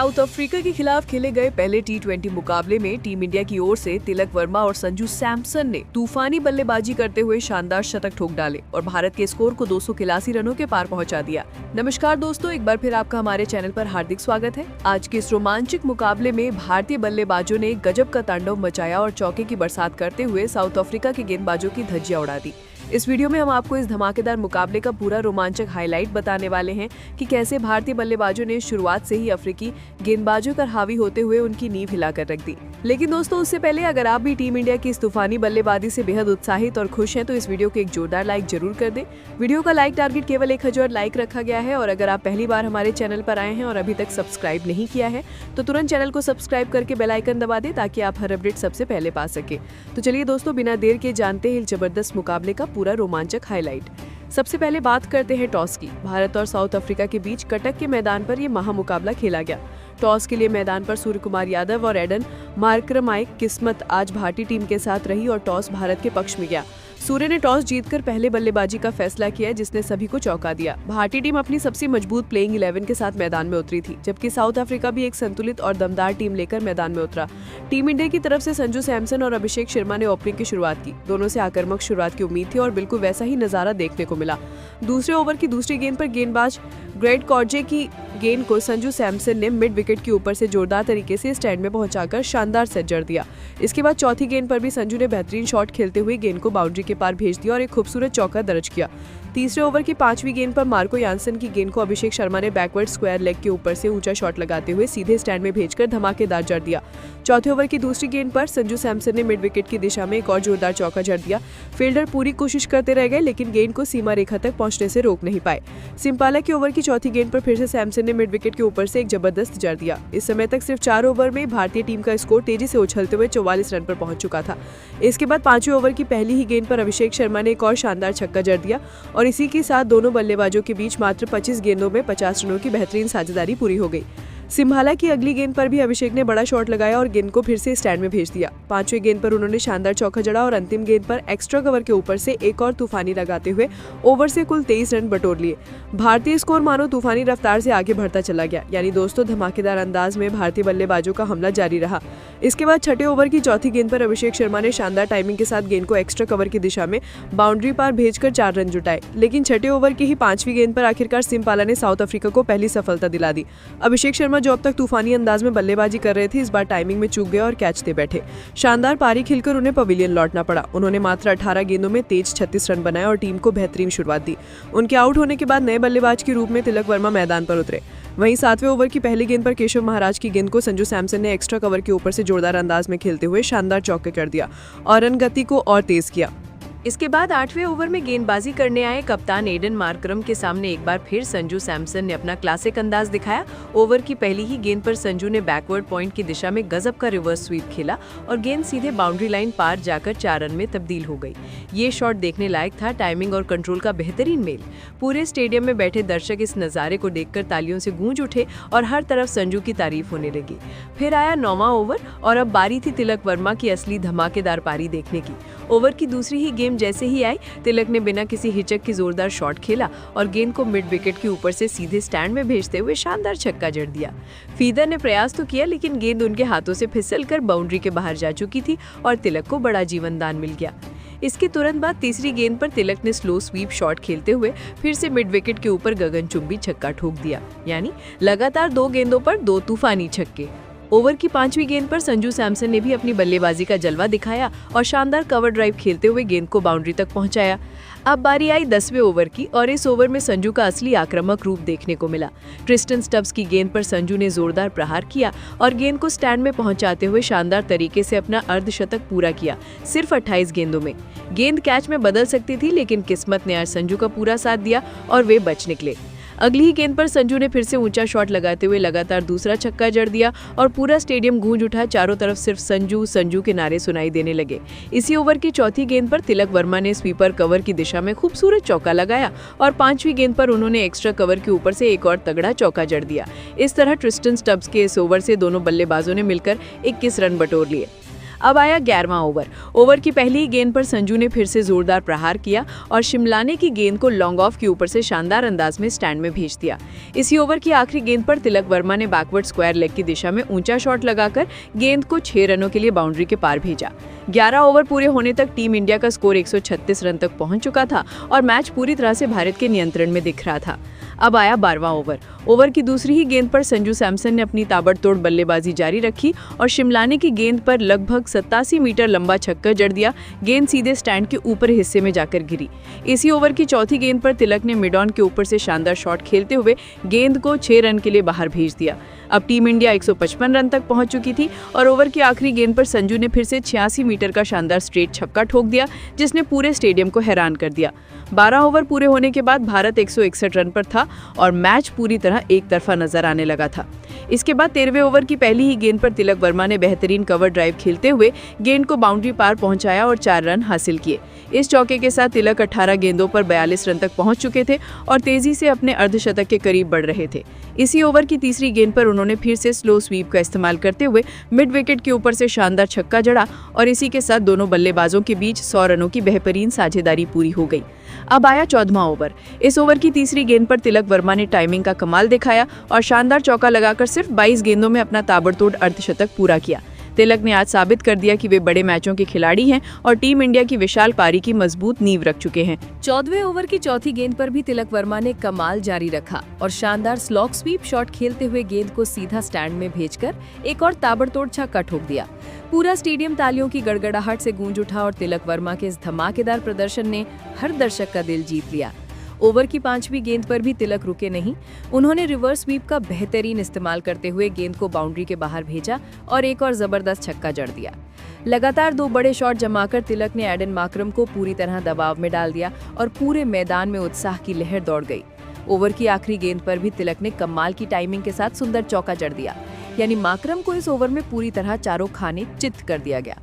South Africa के खिलाफ खेले गए पहले टी20 मुकाबले में टीम इंडिया की ओर से तिलक वर्मा और संजू सैमसन ने तूफानी बल्लेबाजी करते हुए शानदार शतक ठोक डाले और भारत के स्कोर को 281 रनों के पार पहुंचा दिया। नमस्कार दोस्तों, एक बार फिर आपका हमारे चैनल पर हार्दिक स्वागत है। आज के इस रोमांचक मुकाबले में भारतीय बल्लेबाजों ने गजब का तांडव मचाया और चौके की बरसात करते हुए साउथ अफ्रीका के गेंदबाजों की धज्जियां उड़ा दी। इस वीडियो में हम आपको इस धमाकेदार मुकाबले का पूरा रोमांचक हाईलाइट बताने वाले हैं कि कैसे भारतीय बल्लेबाजों ने शुरुआत से ही अफ्रीकी गेंदबाजों पर हावी होते हुए उनकी नींव हिलाकर रख दी। लेकिन दोस्तों, उससे पहले अगर आप भी टीम इंडिया की इस तूफानी बल्लेबाजी से बेहद उत्साहित और खुश हैं तो इस वीडियो को एक जोरदार लाइक जरूर कर दें। वीडियो का लाइक टारगेट केवल 1000 लाइक रखा गया है और अगर आप पहली बार हमारे चैनल पर आए हैं और अभी तक सब्सक्राइब नहीं किया है तो तुरंत चैनल को सब्सक्राइब करके बेल आइकन दबा दें ताकि आप हर अपडेट सबसे पहले पा सके। तो चलिए दोस्तों, बिना देर के जानते हैं जबरदस्त मुकाबले का पूरा रोमांचक हाईलाइट। सबसे पहले बात करते हैं टॉस की। भारत और साउथ अफ्रीका के बीच कटक के मैदान पर यह महामुकाबला खेला गया। टॉस के लिए मैदान पर सूर्य कुमार यादव और एडन मार्करम आए। किस्मत आज भारतीय टीम के साथ रही और टॉस भारत के पक्ष में गया। सूर्य ने टॉस जीतकर पहले बल्लेबाजी का फैसला किया जिसने सभी को चौंका दिया। भारतीय टीम अपनी सबसे मजबूत प्लेइंग 11 के साथ मैदान में उतरी थी, जबकि साउथ अफ्रीका भी एक संतुलित और दमदार टीम लेकर मैदान में उतरा। टीम इंडिया की तरफ से संजू सैमसन और अभिषेक शर्मा ने ओपनिंग की शुरुआत की। दोनों से आक्रामक शुरुआत की उम्मीद थी और बिल्कुल वैसा ही नजारा देखने को मिला। दूसरे ओवर की दूसरी गेंद पर गेंदबाज ग्रेट कॉर्जे की गेंद को संजू सैमसन ने मिड विकेट के ऊपर से जोरदार तरीके से स्टैंड में पहुंचाकर शानदार सेट जड़ दिया। इसके बाद चौथी गेंद पर भी संजू ने बेहतरीन शॉट खेलते हुए गेंद को बाउंड्री के पार भेज दिया और एक खूबसूरत चौका दर्ज किया। तीसरे ओवर की 5वीं गेंद पर मार्को यानसन की गेंद को अभिषेक शर्मा ने बैकवर्ड स्क्वायर लेग के ऊपर से ऊंचा शॉट लगाते हुए सीधे स्टैंड में भेजकर धमाकेदार जड़ दिया। चौथे ओवर की दूसरी गेंद पर संजू सैमसन ने मिड विकेट की दिशा में एक और जोरदार चौका जड़ दिया। फील्डर पूरी कोशिश करते रह गए लेकिन गेंद को सीमा रेखा तक पहुंचने से रोक नहीं पाए। सिंपाला के ओवर की चौथी गेंद पर फिर से सैमसन ने मिड विकेट के ऊपर से एक जबरदस्त जड़ दिया। इस समय तक सिर्फ 4 ओवर में भारतीय टीम का स्कोर तेजी से उछलते हुए 44 रन पर पहुंच चुका था। इसके बाद 5वें ओवर की पहली ही गेंद पर अभिषेक शर्मा ने एक और शानदार छक्का जड़ दिया और इसी के साथ दोनों बल्लेबाजों के बीच मात्र 25 गेंदों में 50 रनों की बेहतरीन साझेदारी पूरी हो गई। सिंभाला की अगली गेंद पर भी अभिषेक ने बड़ा शॉट लगाया और गेंद को फिर से स्टैंड में भेज दिया। 5वें गेंद पर उन्होंने शानदार चौका जड़ा और अंतिम गेंद पर एक्स्ट्रा कवर के ऊपर से एक और तूफानी लगाते हुए ओवर से कुल 23 रन बटोर लिए। भारतीय स्कोर मानो तूफानी रफ्तार से आगे बढ़ता चला गया। यानी दोस्तों, धमाकेदार अंदाज में भारतीय बल्लेबाजों का हमला जारी रहा। इसके बाद 6ठे ओवर की चौथी गेंद पर अभिषेक शर्मा ने शानदार टाइमिंग के साथ गेंद को एक्स्ट्रा कवर की दिशा में बाउंड्री पार भेजकर 4 रन जुटाए। लेकिन 6ठे ओवर की ही 5वीं गेंद पर आखिरकार सिंपाला ने साउथ अफ्रीका को पहली सफलता दिला दी। अभिषेक शर्मा जो अब तक तूफानी अंदाज में बल्लेबाजी कर रहे थे, इस बार टाइमिंग में चूक गए और कैच दे बैठे। शानदार पारी खिलकर उन्हें पवेलियन लौटना पड़ा। उन्होंने मात्र 18 गेंदों में तेज 36 रन बनाए और टीम को बेहतरीन शुरुआत दी। उनके आउट होने के बाद नए बल्लेबाज के रूप में तिलक वर्मा मैदान पर उतरे। वहीं 7वें ओवर की पहली गेंद पर केशव महाराज की गेंद को संजू सैमसन ने एक्स्ट्रा कवर के ऊपर से जोरदार अंदाज में खेलते हुए शानदार चौके कर दिया और रन गति को और तेज किया। इसके बाद 8वें ओवर में गेंदबाजी करने आए कप्तान एडन मार्करम के सामने एक बार फिर संजू सैमसन ने अपना क्लासिक अंदाज दिखाया। ओवर की पहली ही गेंद पर संजू ने बैकवर्ड पॉइंट की दिशा में गजब का रिवर्स स्वीप खेला और गेंद सीधे बाउंड्री लाइन पार जाकर 4 रन में तब्दील हो गई। ये शॉट देखने लायक था। टाइमिंग और कंट्रोल का बेहतरीन मेल। पूरे स्टेडियम में बैठे दर्शक इस नज़ारे को देखकर तालियों से गूंज उठे और हर तरफ संजू की तारीफ होने लगी। फिर आया 9वां ओवर और अब बारी थी तिलक वर्मा की असली धमाकेदार पारी देखने की। ओवर की दूसरी ही गेंद जैसे ही आई, तिलक ने बिना किसी हिचक की जोरदार शॉट खेला और गेंद को मिड विकेट के ऊपर से सीधे स्टैंड में भेजते हुए शानदार छक्का जड़ दिया। फीदर ने प्रयास तो किया लेकिन गेंद उनके हाथों से फिसलकर बाउंड्री के बाहर जा चुकी थी और तिलक को बड़ा जीवन दान मिल गया। इसके तुरंत बाद तीसरी गेंद पर तिलक ने स्लो स्वीप शॉट खेलते हुए फिर से मिड विकेट के ऊपर गगनचुंबी छक्का ठोक दिया। यानी लगातार 2 गेंदों पर 2 तूफानी छक्के। ओवर की 5वीं गेंद पर संजू सैमसन ने भी अपनी बल्लेबाजी का जलवा दिखाया और शानदार कवर ड्राइव खेलते हुए गेंद को बाउंड्री तक पहुंचाया। अब बारी आई 10वें ओवर की और इस ओवर में संजू का असली आक्रामक रूप देखने को मिला। ट्रिस्टन स्टब्स की गेंद पर संजू ने जोरदार प्रहार किया और गेंद को स्टैंड में पहुंचाते हुए शानदार तरीके से अपना अर्धशतक पूरा किया, सिर्फ 28 गेंदों में। गेंद कैच में बदल सकती थी लेकिन किस्मत ने आज संजू का पूरा साथ दिया और वे बच निकले। अगली ही गेंद पर संजू ने फिर से ऊंचा शॉट लगाते हुए लगातार दूसरा छक्का जड़ दिया और पूरा स्टेडियम गूंज उठा। चारों तरफ सिर्फ संजू संजू के नारे सुनाई देने लगे। इसी ओवर की चौथी गेंद पर तिलक वर्मा ने स्वीपर कवर की दिशा में खूबसूरत चौका लगाया और 5वीं गेंद पर उन्होंने एक्स्ट्रा कवर के ऊपर से एक और तगड़ा चौका जड़ दिया। इस तरह ट्रिस्टन स्टब्स के इस ओवर से दोनों बल्लेबाजों ने मिलकर 21 रन बटोर लिए। अब आया 11वां ओवर। ओवर की पहली ही गेंद पर संजू ने फिर से जोरदार प्रहार किया और शिमलाने की गेंद को लॉन्ग ऑफ के ऊपर से शानदार अंदाज में स्टैंड में भेज दिया। इसी ओवर की आखिरी गेंद पर तिलक वर्मा ने बैकवर्ड स्क्वायर लेग की दिशा में ऊंचा शॉट लगाकर गेंद को 6 रनों के लिए बाउंड्री के पार भेजा। 11 ओवर पूरे होने तक टीम इंडिया का स्कोर 136 रन तक पहुंच चुका था और मैच पूरी तरह से भारत के नियंत्रण में दिख रहा था। अब आया 12वां ओवर। ओवर की दूसरी ही गेंद पर संजू सैमसन ने अपनी ताबड़तोड़ बल्लेबाजी जारी रखी और शिमलाने की गेंद पर लगभग 87 मीटर लंबा छक्का जड़ दिया। गेंद सीधे स्टैंड के ऊपर हिस्से में जाकर गिरी। इसी ओवर की चौथी गेंद पर तिलक ने मिड ऑन के ऊपर से शानदार शॉट खेलते हुए गेंद को 6 रन के लिए बाहर भेज दिया। अब टीम इंडिया 155 रन तक पहुंच चुकी थी और ओवर की आखिरी गेंद पर संजू ने फिर से 86 मीटर का शानदार स्ट्रेट छक्का ठोक दिया, जिसने पूरे स्टेडियम को हैरान कर दिया। 12 ओवर पूरे होने के बाद भारत 161 रन पर था और मैच पूरी तरह एक तरफा नजर आने लगा था। इसके बाद 13वें ओवर की पहली ही गेंद पर तिलक वर्मा ने बेहतरीन कवर ड्राइव खेलते हुए गेंद को बाउंड्री पार पहुंचाया और 4 रन हासिल किए। इस चौके के साथ तिलक 18 गेंदों पर 42 रन तक पहुंच चुके थे और तेजी से अपने अर्धशतक के करीब बढ़ रहे थे। इसी ओवर की तीसरी गेंद पर उन्होंने फिर से स्लो स्वीप का इस्तेमाल करते हुए मिड विकेट के ऊपर से शानदार छक्का जड़ा और इसी के साथ दोनों बल्लेबाजों के बीच 100 रनों की बेहतरीन साझेदारी पूरी हो गई। अब आया 14वां ओवर। इस ओवर की तीसरी गेंद पर तिलक वर्मा ने टाइमिंग का कमाल दिखाया और शानदार चौका लगाकर सिर्फ 22 गेंदों में अपना ताबड़तोड़ अर्धशतक पूरा किया। तिलक ने आज साबित कर दिया कि वे बड़े मैचों के खिलाड़ी हैं और टीम इंडिया की विशाल पारी की मजबूत नींव रख चुके हैं। 14वें ओवर की चौथी गेंद पर भी तिलक वर्मा ने कमाल जारी रखा और शानदार स्लॉग स्वीप शॉट खेलते हुए गेंद को सीधा स्टैंड में भेजकर एक और ताबड़तोड़ छक्का ठोक दिया। पूरा स्टेडियम तालियों की गड़गड़ाहट से गूंज उठा और तिलक वर्मा के इस धमाकेदार प्रदर्शन ने हर दर्शक का दिल जीत लिया। ओवर की 5वीं गेंद पर भी तिलक रुके नहीं। उन्होंने रिवर्स स्वीप का बेहतरीन इस्तेमाल करते हुए गेंद को बाउंड्री के बाहर भेजा और एक और जबरदस्त छक्का जड़ दिया। लगातार 2 बड़े शॉट जमाकर तिलक ने एडन मार्करम को पूरी तरह दबाव में डाल दिया और पूरे मैदान में उत्साह की लहर दौड़ गई। ओवर की आखिरी गेंद पर भी तिलक ने कमाल की टाइमिंग के साथ सुंदर चौका जड़ दिया, यानी मार्करम को इस ओवर में पूरी तरह चारों खाने चित कर दिया गया।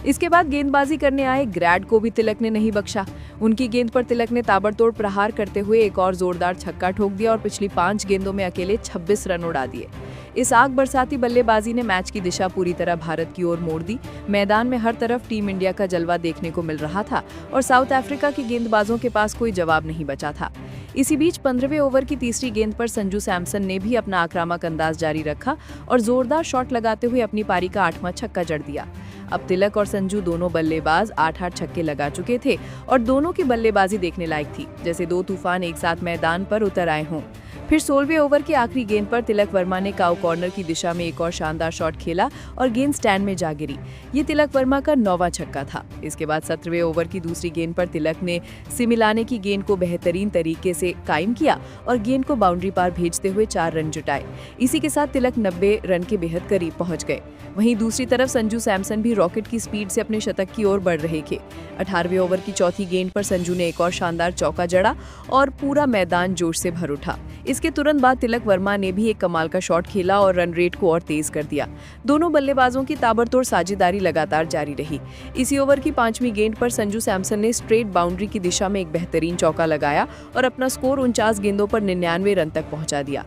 इसके बाद गेंदबाजी करने आए ग्रैड को भी तिलक ने नहीं बख्शा। उनकी गेंद पर तिलक ने ताबड़तोड़ प्रहार करते हुए एक और जोरदार छक्का ठोक दिया और पिछली 5 गेंदों में अकेले 26 रन उड़ा दिए। इस आग बरसाती बल्लेबाजी ने मैच की दिशा पूरी तरह भारत की ओर मोड़ दी। मैदान में हर तरफ टीम इंडिया का जलवा देखने को मिल रहा था और साउथ अफ्रीका के गेंदबाजों के पास कोई जवाब नहीं बचा था। इसी बीच 15वें ओवर की तीसरी गेंद पर संजू सैमसन ने भी अपना आक्रामक अंदाज जारी रखा और जोरदार शॉट लगाते हुए अपनी पारी का 8वां छक्का जड़ दिया। अब तिलक और संजू दोनों बल्लेबाज 8-8 छक्के लगा चुके थे और दोनों की बल्लेबाजी देखने लायक थी, जैसे 2 तूफान एक साथ मैदान पर उतर आए हों। फिर 16वें ओवर की आखिरी गेंद पर तिलक वर्मा ने काउ कॉर्नर की दिशा में एक और शानदार शॉट खेला और गेंद स्टैंड में जा गिरी। ये तिलक वर्मा का 9वां छक्का था। इसके बाद 17वें ओवर की दूसरी गेंद पर तिलक ने सिमिलाने की गेंद को बेहतरीन तरीके से कायम किया और गेंद को बाउंड्री पार भेजते हुए 4 रन जुटाए। इसी के साथ तिलक 90 रन के बेहद करीब पहुंच गए। वहीं दूसरी तरफ संजू सैमसन भी रॉकेट की स्पीड से अपने शतक की ओर बढ़ रहे थे। 18वें ओवर की चौथी गेंद पर संजू ने एक और शानदार चौका जड़ा और पूरा मैदान जोश से भर उठा। इसके तुरंत बाद तिलक वर्मा ने भी एक कमाल का शॉट खेला और रन रेट को और तेज कर दिया। दोनों बल्लेबाजों की ताबड़तोड़ साझेदारी लगातार जारी रही। इसी ओवर की 5वीं गेंद पर संजू सैमसन ने स्ट्रेट बाउंड्री की दिशा में एक बेहतरीन चौका लगाया और अपना स्कोर 49 गेंदों पर 99 रन तक पहुंचा दिया।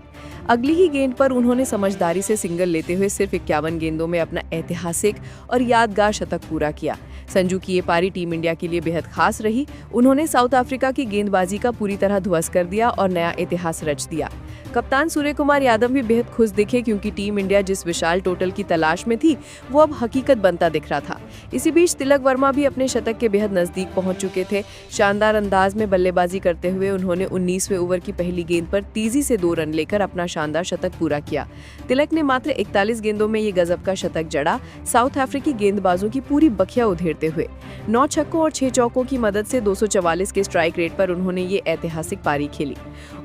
अगली ही गेंद पर उन्होंने समझदारी से सिंगल लेते हुए सिर्फ 51 गेंदों में अपना ऐतिहासिक और यादगार शतक पूरा किया। संजू की ये पारी टीम इंडिया के लिए बेहद खास रही। उन्होंने साउथ अफ्रीका की गेंदबाजी का पूरी तरह ध्वस्त कर दिया और नया इतिहास रच दिया। कप्तान सूर्य कुमार यादव भी बेहद खुश दिखे क्योंकि टीम इंडिया जिस विशाल टोटल की तलाश में थी वो अब हकीकत बनता दिख रहा था। इसी बीच तिलक वर्मा भी अपने शतक के बेहद नजदीक पहुंच चुके थे। शानदार अंदाज में बल्लेबाजी करते हुए उन्होंने 19वें ओवर की पहली गेंद पर तेजी से 2 रन लेकर अपना शानदार शतक पूरा किया। तिलक ने मात्र 41 गेंदों में ये गजब का शतक जड़ा, साउथ अफ्रीकी गेंदबाजों की पूरी बखिया उधेड़ते हुए। 9 छक्कों और 6 चौकों की मदद से 244 के स्ट्राइक रेट पर उन्होंने ये ऐतिहासिक पारी खेली।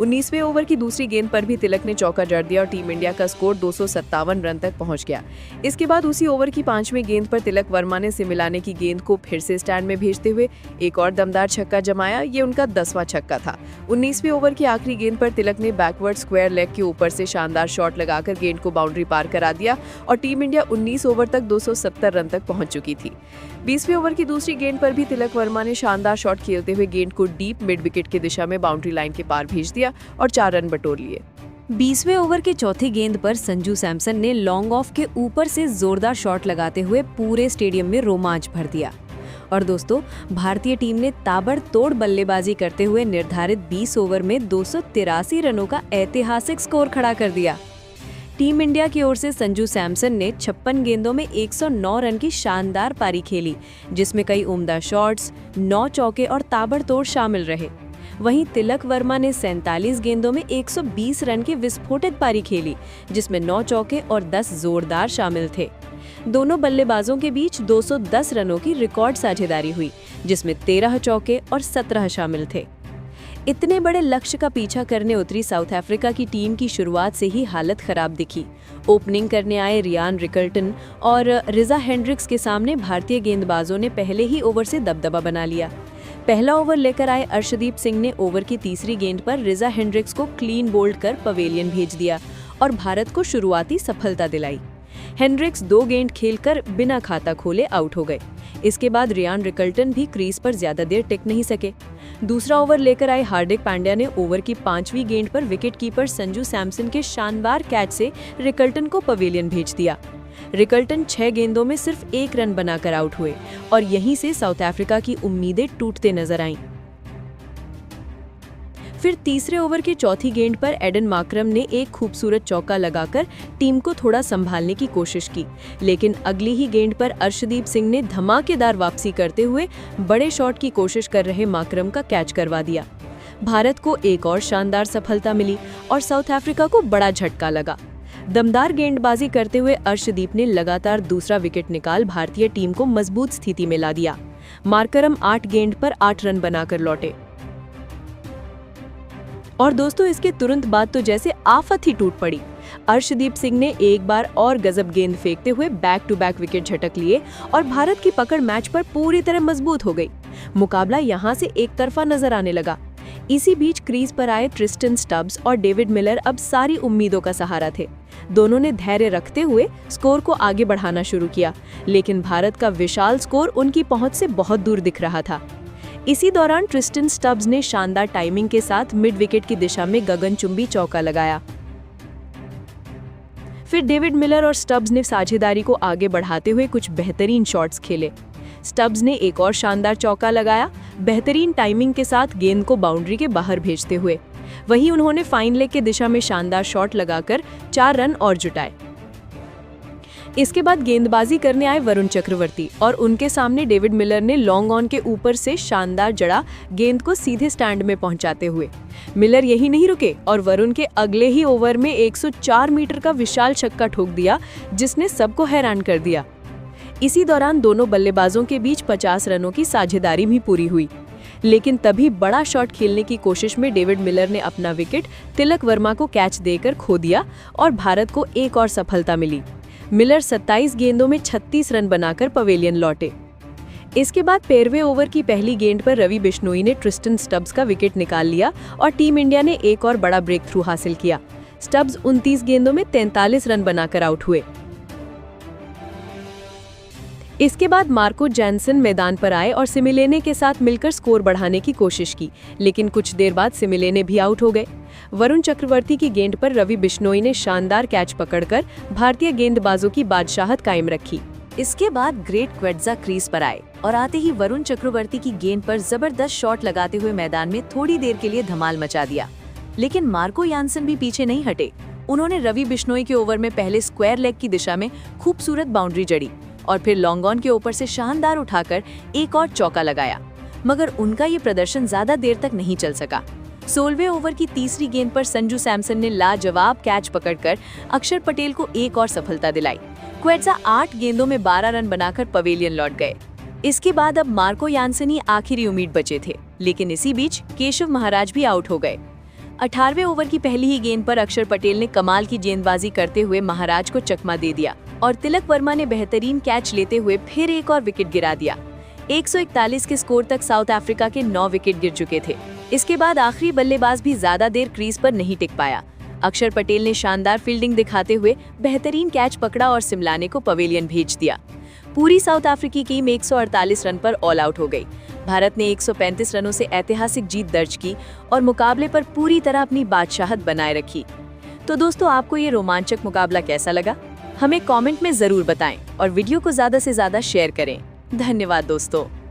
19वें ओवर की दूसरी गेंद पर भी तिलक ने चौका जड़ दिया और टीम इंडिया का स्कोर 257 रन तक पहुंच गया। इसके बाद उसी ओवर की 5वीं गेंद पर तिलक वर्मा ने सिमिलाने की गेंद को फिर से स्टैंड में भेजते हुए एक और दमदार छक्का जमाया। ये उनका 10वां छक्का था। 19वें ओवर की आखिरी गेंद पर तिलक ने बैकवर्ड स्क्वायर लेग के ऊपर से शानदार शॉट लगाकर गेंद को बाउंड्री पार करा दिया और टीम इंडिया 19 ओवर तक 270 रन तक पहुंच चुकी थी। 20वें ओवर की दूसरी गेंद पर भी तिलक वर्मा ने शानदार शॉट खेलते हुए गेंद को डीप मिड विकेट की दिशा में बाउंड्री लाइन के पार भेज दिया और 4 रन बटोर लिए। 20वें ओवर के चौथे गेंद पर संजू सैमसन ने लॉन्ग ऑफ के ऊपर से जोरदार शॉट लगाते हुए पूरे स्टेडियम में रोमांच भर दिया। और दोस्तों, भारतीय टीम ने ताबड़तोड़ बल्लेबाजी करते हुए निर्धारित 20 ओवर में 283 रनों का ऐतिहासिक स्कोर खड़ा कर दिया। टीम इंडिया की ओर से संजू सैमसन ने 56 गेंदों में 109 रन की शानदार पारी खेली, जिसमें कई उम्दा शॉट्स, 9 चौके और ताबड़तोड़ शामिल रहे। वहीं तिलक वर्मा ने 47 गेंदों में 120 रन की विस्फोटित पारी खेली, जिसमें 9 चौके और 10 जोरदार शामिल थे। दोनों बल्लेबाजों के बीच 210 रनों की रिकॉर्ड साझेदारी हुई, जिसमें 13 चौके और 17 शामिल थे। इतने बड़े लक्ष्य का पीछा करने उतरी साउथ अफ्रीका की टीम की शुरुआत से ही हालत खराब दिखी। ओपनिंग करने आए रियान रिकल्टन और रिजा हेंड्रिक्स के सामने भारतीय गेंदबाजों ने पहले ही ओवर से दबदबा बना लिया। पहला ओवर लेकर आए अर्शदीप सिंह ने ओवर की तीसरी गेंद पर रिजा हेंड्रिक्स को क्लीन बोल्ड कर पवेलियन भेज दिया और भारत को शुरुआती सफलता दिलाई। हेंड्रिक्स 2 गेंद खेलकर बिना खाता खोले आउट हो गए। इसके बाद रियान रिकल्टन भी क्रीज पर ज्यादा देर टिक नहीं सके। दूसरा ओवर लेकर आए हार्दिक पांड्या ने ओवर की 5वीं गेंद पर विकेट कीपर संजू सैमसन के शानदार कैच से रिकल्टन को पवेलियन भेज दिया। रिकल्टन 6 गेंदों में सिर्फ 1 रन बनाकर आउट हुए और यहीं से साउथ अफ्रीका की उम्मीदें टूटते नजर आईं। फिर तीसरे ओवर के चौथी गेंद पर एडन मार्करम ने एक खूबसूरत चौका लगाकर टीम को थोड़ा संभालने की कोशिश की, लेकिन अगली ही गेंद पर अर्शदीप सिंह ने धमाकेदार वापसी करते हुए बड़े शॉट की कोशिश कर रहे मार्करम का कैच करवा दिया। भारत को एक और शानदार सफलता मिली और साउथ अफ्रीका को बड़ा झटका लगा। दमदार गेंदबाजी करते हुए अर्शदीप ने लगातार दूसरा विकेट निकाल भारतीय टीम को मजबूत स्थिति में ला दिया। मार्करम 8 गेंद पर 8 रन बनाकर लौटे। और दोस्तों, इसके तुरंत बाद तो जैसे आफत ही टूट पड़ी। अर्शदीप सिंह ने एक बार और गजब गेंद फेंकते हुए बैक टू बैक विकेट झटक लिए और भारत की पकड़ मैच पर पूरी तरह मजबूत हो गई। मुकाबला यहां से एक तरफा नजर आने लगा। इसी बीच क्रीज पर आए ट्रिस्टन स्टब्स और डेविड मिलर अब सारी उम्मीदों का सहारा थे। दोनों ने धैर्य रखते हुए स्कोर को आगे बढ़ाना शुरू किया, लेकिन भारत का विशाल स्कोर उनकी पहुंच से बहुत दूर दिख रहा था। इसी दौरान ट्रिस्टन स्टब्स ने शानदार टाइमिंग के साथ मिड विकेट की दिशा में गगनचुंबी चौका लगाया। फिर डेविड मिलर और स्टब्स ने साझेदारी को आगे बढ़ाते हुए कुछ बेहतरीन शॉट्स खेले। स्टब्स ने एक और शानदार चौका लगाया, बेहतरीन टाइमिंग के साथ गेंद को बाउंड्री के बाहर भेजते हुए। वहीं उन्होंने फाइन लेग के दिशा में शानदार शॉट लगाकर 4 रन और जुटाए। इसके बाद गेंदबाजी करने आए वरुण चक्रवर्ती और उनके सामने डेविड मिलर ने लॉन्ग ऑन के ऊपर से शानदार जड़ा गेंद को सीधे स्टैंड में पहुंचाते हुए। मिलर यही नहीं रुके और वरुण के अगले ही ओवर में 104 मीटर का विशाल छक्का ठोक दिया, जिसने सबको हैरान कर दिया। इसी दौरान दोनों बल्लेबाजों के बीच 50 रनों की साझेदारी भी पूरी हुई, लेकिन तभी बड़ा शॉट खेलने की कोशिश में डेविड मिलर ने अपना विकेट तिलक वर्मा को कैच देकर खो दिया और भारत को एक और सफलता मिली। मिलर 27 गेंदों में 36 रन बनाकर पवेलियन लौटे। इसके बाद 13वें ओवर की पहली गेंद पर रवि बिश्नोई ने ट्रिस्टन स्टब्स का विकेट निकाल लिया और टीम इंडिया ने एक और बड़ा ब्रेक थ्रू हासिल किया। स्टब्स 29 गेंदों में 43 रन बनाकर आउट हुए। इसके बाद मार्को जैनसन मैदान पर आए और सिमिलेने के साथ मिलकर स्कोर बढ़ाने की कोशिश की, लेकिन कुछ देर बाद सिमिलेने भी आउट हो गए। वरुण चक्रवर्ती की गेंद पर रवि बिश्नोई ने शानदार कैच पकड़कर भारतीय गेंदबाजों की बादशाहत कायम रखी। इसके बाद ग्रेट क्वेट्जा क्रीज पर आए और आते ही वरुण चक्रवर्ती की गेंद पर जबरदस्त शॉट लगाते हुए मैदान में थोड़ी देर के लिए धमाल मचा दिया। लेकिन मार्को यानसन भी पीछे नहीं हटे। उन्होंने रवि बिश्नोई के ओवर में पहले स्क्वायर लेग की दिशा में खूबसूरत बाउंड्री जड़ी और फिर लॉन्ग ऑन के ऊपर से शानदार उठाकर एक और चौका लगाया, मगर उनका ये प्रदर्शन ज्यादा देर तक नहीं चल सका। 16वें ओवर की तीसरी गेंद पर संजू सैमसन ने लाजवाब कैच पकड़कर अक्षर पटेल को एक और सफलता दिलाई। क्वेट्जा 8 गेंदों में 12 रन बनाकर पवेलियन लौट गए। इसके बाद अब मार्को यानसन ही आखिरी उम्मीद बचे थे, लेकिन इसी बीच केशव महाराज भी आउट हो गए। 18वें ओवर की पहली ही गेंद पर अक्षर पटेल ने कमाल की गेंदबाजी करते हुए महाराज को चकमा दे दिया और तिलक वर्मा ने बेहतरीन कैच लेते हुए फिर एक और विकेट गिरा दिया। 141 के स्कोर तक साउथ अफ्रीका के 9 विकेट गिर चुके थे। इसके बाद आखिरी बल्लेबाज भी ज्यादा देर क्रीज पर नहीं टिक पाया। अक्षर पटेल ने शानदार फील्डिंग दिखाते हुए बेहतरीन कैच पकड़ा और सिमलाने को पवेलियन भेज दिया। पूरी साउथ अफ्रीकी टीम 148 रन पर ऑल आउट हो गई। भारत ने 135 रनों से ऐतिहासिक जीत दर्ज की और मुकाबले पर पूरी तरह अपनी बादशाहत बनाए रखी। तो दोस्तों, आपको ये रोमांचक मुकाबला कैसा लगा? हमें कमेंट में जरूर बताएं और वीडियो को ज्यादा से ज्यादा शेयर करें। धन्यवाद दोस्तों।